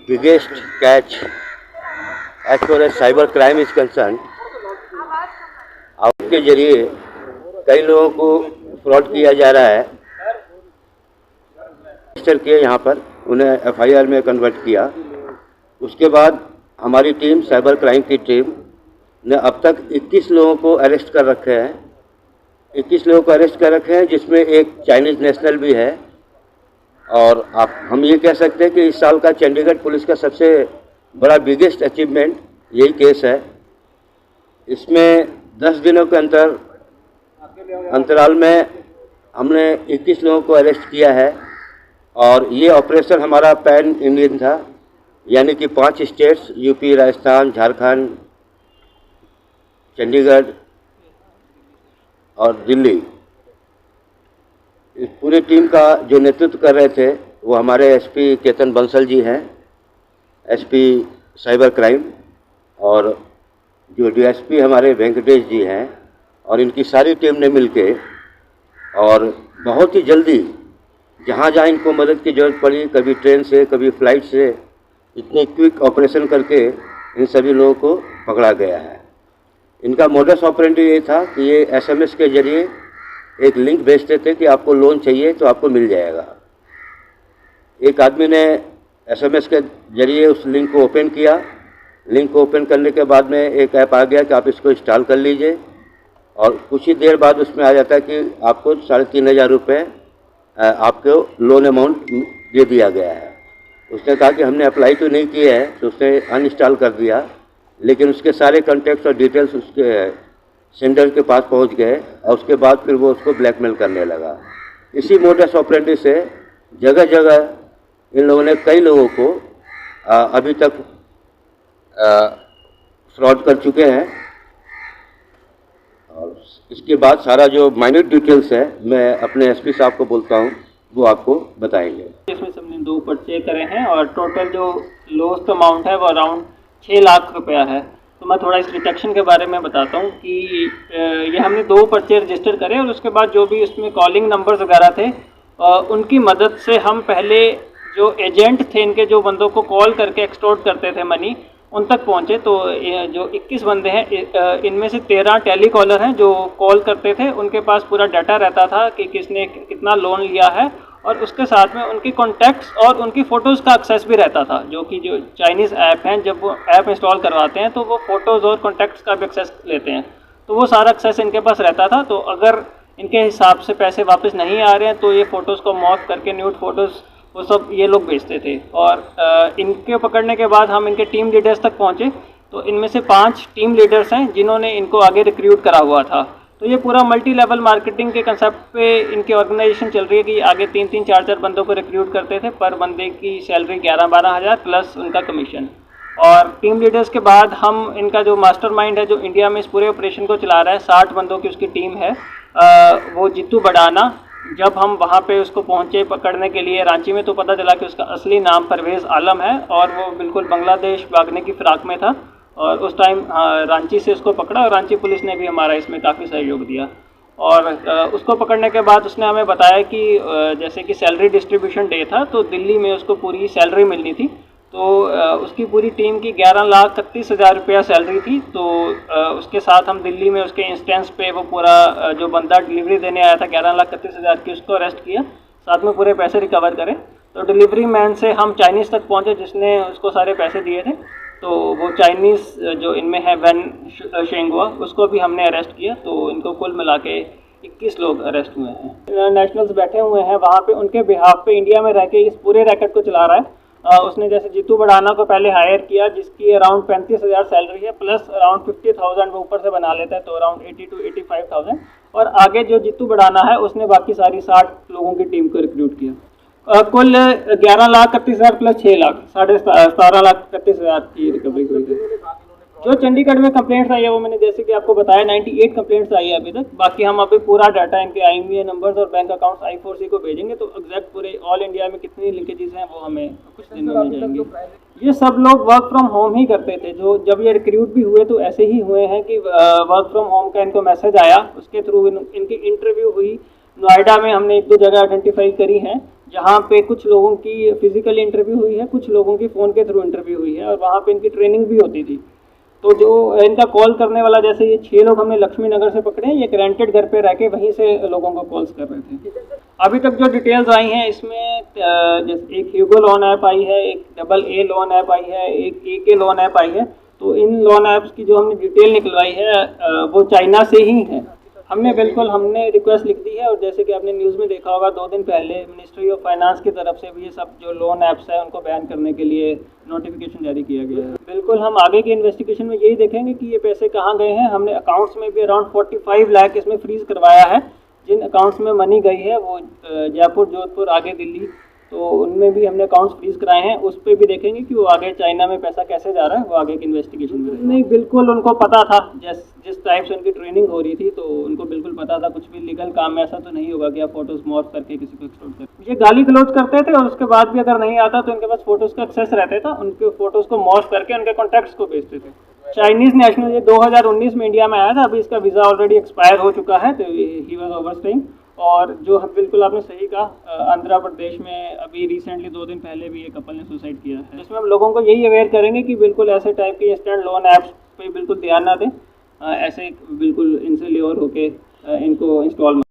biggest catch as far as cyber crime is concerned. आपके जरिए कई लोगों को फ्रॉड किया जा रहा है। रजिस्टर किए यहाँ पर, उन्हें एफआईआर में कन्वर्ट किया। उसके बाद हमारी टीम, साइबर क्राइम की टीम ने अब तक 21 लोगों को अरेस्ट कर रखे हैं। 21 लोगों को अरेस्ट कर रखे हैं, जिसमें एक चाइनीज़ नेशनल भी है। और हम ये कह सकते हैं कि इस साल का चंडीगढ़ पुलिस का सबसे बड़ा बिगेस्ट अचीवमेंट यही केस है। इसमें 10 दिनों के अंतराल में हमने 21 लोगों को अरेस्ट किया है। और ये ऑपरेशन हमारा पैन इंडियन था, यानी कि 5 स्टेट्स, यूपी, राजस्थान, झारखंड, चंडीगढ़ और दिल्ली। इस पूरी टीम का जो नेतृत्व कर रहे थे वो हमारे एसपी केतन बंसल जी हैं, एसपी साइबर क्राइम, और जो डीएसपी हमारे वेंकटेश जी हैं। और इनकी सारी टीम ने मिलके और बहुत ही जल्दी जहाँ जहाँ इनको मदद की ज़रूरत पड़ी, कभी ट्रेन से, कभी फ्लाइट से, इतने क्विक ऑपरेशन करके इन सभी लोगों को पकड़ा गया है। इनका मोडस ऑपरेंडी ये था कि ये एसएमएस के जरिए एक लिंक भेजते थे कि आपको लोन चाहिए तो आपको मिल जाएगा। एक आदमी ने एसएमएस के जरिए उस लिंक को ओपन किया। लिंक को ओपन करने के बाद में एक ऐप आ गया कि आप इसको इंस्टॉल कर लीजिए, और कुछ ही देर बाद उसमें आ जाता है कि आपको 3,500 रुपये आपको लोन अमाउंट दे दिया गया है। उसने कहा कि हमने अप्लाई तो नहीं किया है, तो उसने अनइंस्टॉल कर दिया। लेकिन उसके सारे कॉन्टैक्ट्स और डिटेल्स उसके सेंडर के पास पहुंच गए, और उसके बाद फिर वो उसको ब्लैकमेल करने लगा। इसी मोडस ऑपरेंडी से जगह जगह इन लोगों ने कई लोगों को अभी तक फ्रॉड कर चुके हैं। और इसके बाद सारा जो माइन्यूट डिटेल्स है मैं अपने एसपी साहब को बोलता हूँ, वो आपको बताएंगे। इसमें सबने 2 पर्चे करे हैं और टोटल जो लॉस्ट अमाउंट है वो अराउंड 6 लाख रुपया है। तो मैं थोड़ा इस डिटेक्शन के बारे में बताता हूँ कि ये हमने 2 पर्चे रजिस्टर करे, और उसके बाद जो भी उसमें कॉलिंग नंबर्स वगैरह थे उनकी मदद से हम पहले जो एजेंट थे, इनके जो बंदों को कॉल करके एक्सटॉर्ट करते थे मनी, उन तक पहुँचे। तो जो 21 बंदे हैं, इनमें से 13 टेलीकॉलर हैं जो कॉल करते थे। उनके पास पूरा डाटा रहता था कि किसने कितना लोन लिया है, और उसके साथ में उनकी कॉन्टैक्ट्स और उनकी फ़ोटोज़ का एक्सेस भी रहता था। जो कि जो चाइनीज़ ऐप हैं, जब वो ऐप इंस्टॉल करवाते हैं तो वो फ़ोटोज़ और कॉन्टैक्ट्स का भी एक्सेस लेते हैं। तो वो सारा एक्सेस इनके पास रहता था। तो अगर इनके हिसाब से पैसे वापस नहीं आ रहे हैं तो ये फ़ोटोज़ को मॉर्फ करके न्यूड फ़ोटोज़ वो सब ये लोग भेजते थे। और इनके पकड़ने के बाद हम इनके टीम लीडर्स तक पहुँचे। तो इनमें से 5 टीम लीडर्स हैं जिन्होंने इनको आगे रिक्रूट करा हुआ था। तो ये पूरा मल्टी लेवल मार्केटिंग के कंसेप्ट पे इनकी ऑर्गेनाइजेशन चल रही है कि आगे 3-3, 4-4 बंदों को रिक्रूट करते थे। पर बंदे की सैलरी 11-12 हज़ार प्लस उनका कमीशन। और टीम लीडर्स के बाद हम इनका जो मास्टरमाइंड है, जो इंडिया में इस पूरे ऑपरेशन को चला रहा है, 60 बंदों की उसकी टीम है, वो जीतू बड़ाना। जब हम वहाँ पे उसको पहुँचे पकड़ने के लिए रांची में, तो पता चला कि उसका असली नाम परवेज़ आलम है और वो बिल्कुल बांग्लादेश भागने की फ़िराक में था। और उस टाइम रांची से उसको पकड़ा, और रांची पुलिस ने भी हमारा इसमें काफ़ी सहयोग दिया। और उसको पकड़ने के बाद उसने हमें बताया कि जैसे कि सैलरी डिस्ट्रीब्यूशन डे था, तो दिल्ली में उसको पूरी सैलरी मिलनी थी। तो उसकी पूरी टीम की 11,31,000 रुपया सैलरी थी। तो उसके साथ हम दिल्ली में उसके इंस्टेंस पे वो पूरा जो बंदा डिलीवरी देने आया था 11,31,000 की, उसको अरेस्ट किया, साथ में पूरे पैसे रिकवर करें। तो डिलीवरी मैन से हम चाइनीज़ तक पहुँचे जिसने उसको सारे पैसे दिए थे। तो वो चाइनीज़ जो इनमें है वैन शेंगुआ, उसको भी हमने अरेस्ट किया। तो इनको कुल मिला के 21 लोग अरेस्ट हुए हैं। नेशनल्स बैठे हुए हैं वहाँ पे, उनके बिहाफ पे इंडिया में रह के इस पूरे रैकेट को चला रहा है। उसने जैसे जीतू बड़ाना को पहले हायर किया, जिसकी अराउंड 35,000 सैलरी है, प्लस अराउंड 50,000 वो ऊपर से बना लेता है, तो अराउंड 80 to 85,000। और आगे जो जीतू बड़ाना है उसने बाकी सारी 60 लोगों की टीम को रिक्रूट किया। कुल 11,31,000 प्लस 6 लाख, 17,31,000 की रिकवरी हुई है। जो चंडीगढ़ में कंप्लेंट्स आई है वो मैंने जैसे कि आपको बताया 98 कंप्लेंट्स आई है अभी तक। बाकी हम अभी पूरा डाटा इनके IMEI नंबर्स और बैंक अकाउंट्स I4C को भेजेंगे, तो एग्जैक्ट पूरे ऑल इंडिया में कितनी लिंकेजेस हैं वो हमें कुछ दिन में मिल जाएंगे। ये सब लोग वर्क फ्रॉम होम ही करते थे। जो जब ये रिक्रूट भी हुए तो ऐसे ही हुए हैं कि वर्क फ्रॉम होम का इनको मैसेज आया, उसके थ्रू इनकी इंटरव्यू हुई। नोएडा में हमने 1-2 जगह आइडेंटिफाई करी हैं जहाँ पे कुछ लोगों की फिजिकल इंटरव्यू हुई है, कुछ लोगों की फ़ोन के थ्रू इंटरव्यू हुई है, और वहाँ पे इनकी ट्रेनिंग भी होती थी। तो जो इनका कॉल करने वाला, जैसे ये 6 लोग हमने लक्ष्मी नगर से पकड़े हैं, ये एक रेंटेड घर पे रह के वहीं से लोगों को कॉल्स कर रहे थे। अभी तक जो डिटेल्स आई हैं इसमें जैसे एक ह्यूगो लोन ऐप आई है, एक AA लोन ऐप आई है, एक AK लोन ऐप आई है। तो इन लोन ऐप्स की जो हमने डिटेल निकलवाई है वो चाइना से ही है। हमने रिक्वेस्ट लिख दी है, और जैसे कि आपने न्यूज़ में देखा होगा 2 दिन पहले मिनिस्ट्री ऑफ फाइनेंस की तरफ से भी ये सब जो लोन ऐप्स है उनको बैन करने के लिए नोटिफिकेशन जारी किया गया है। बिल्कुल हम आगे की इन्वेस्टिगेशन में यही देखेंगे कि ये पैसे कहाँ गए हैं। हमने अकाउंट्स में भी अराउंड 45 लाख इसमें फ्रीज करवाया है। जिन अकाउंट्स में मनी गई है वो जयपुर, जोधपुर, आगे दिल्ली, तो उनमें भी हमने अकाउंट्स फ्रीज कराए हैं। उस पर भी देखेंगे कि वो आगे चाइना में पैसा कैसे जा रहा है, वो आगे की इन्वेस्टिगेशन में रहेगा। नहीं, बिल्कुल उनको पता था, जिस टाइप से उनकी ट्रेनिंग हो रही थी, तो उनको बिल्कुल पता था कुछ भी लीगल काम में ऐसा तो नहीं होगा कि आप फोटोज मॉर्फ करके किसी को एक्सपोर्ट करें। ये गाली गलौज करते थे, और उसके बाद भी अगर नहीं आता तो इनके पास फोटोज का एक्सेस रहता था, उनके फोटोज को मॉर्फ करके उनके कॉन्टैक्ट्स को भेजते थे। चाइनीज नेशनल ये 2019 में इंडिया में आया था, अभी इसका वीज़ा ऑलरेडी एक्सपायर हो चुका है, तो ही वाज ओवरस्टेइंग। और जो बिल्कुल आपने सही कहा, आंध्र प्रदेश में अभी रिसेंटली 2 दिन पहले भी एक कपल ने सुसाइड किया है। जिसमें हम लोगों को यही अवेयर करेंगे कि बिल्कुल ऐसे टाइप के इंस्टेंट लोन ऐप्स पे बिल्कुल ध्यान ना दें, ऐसे बिल्कुल इनसे ल्योर होके इनको इंस्टॉल